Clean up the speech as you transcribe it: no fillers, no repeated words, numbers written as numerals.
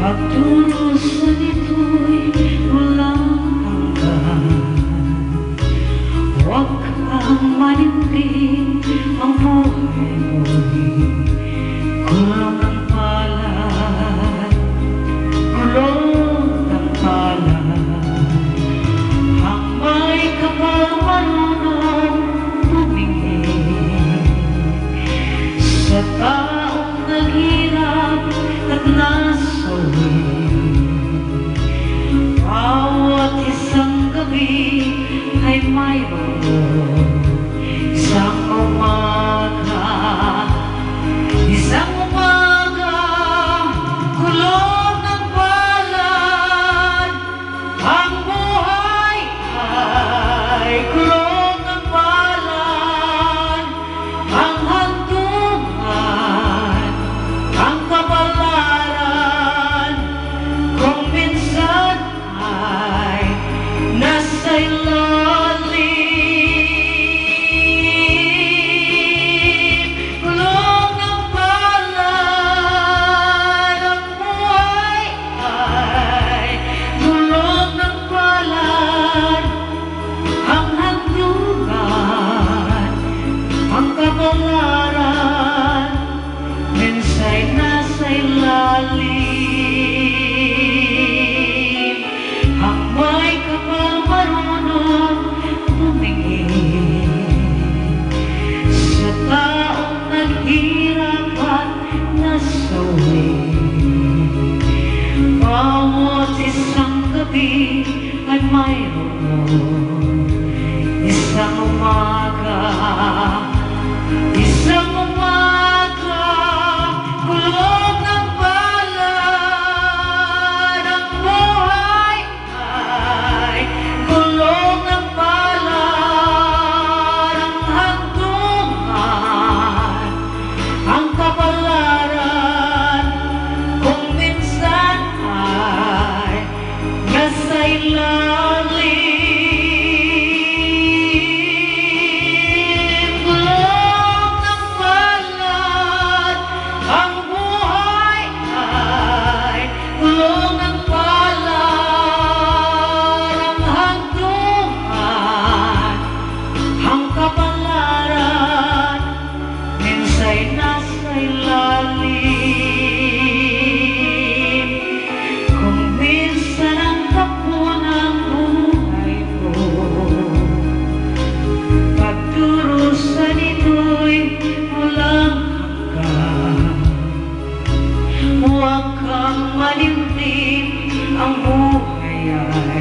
Pagdurusan ito'y walang hanggan. Huwag kang manindig, ang buhay mo'y kulong ng palad, kulong ng palad. Ang may kapal marunong tumingin sa taong naghirap at nasawi. Bawat isang gabi ay mayroon isang umaga, kulong ng palad. Ang buhay ay kulong ng palad. Ang hantungan, ang kapalaran, kung minsan ay nasa ilalim. Kulong ng palad. Ang buhay ay kulong ng palad. Ang hantungan, ang kapalaran, minsa'y nasa ilalim. Ang may kapal marunong tumingin sa taong naghirap at nasawi. Bawat isang gabi ay mayroon isang umaga, isang umaga, kulong ng palad. Ang buhay ay kulong ng palad. Ang hantungan, ang kapalaran, kung minsan ay nasa ilalim. Kulong ng palad. Ang buhay ay kulong ng palad. Ang hantungan, ang kapalaran, minsa'y nasa ilalim. Kung minsan ang takbo ng buhay mo, pagdurusan ito'y walang hanggan. Huwag kang manindig, ang buhay ay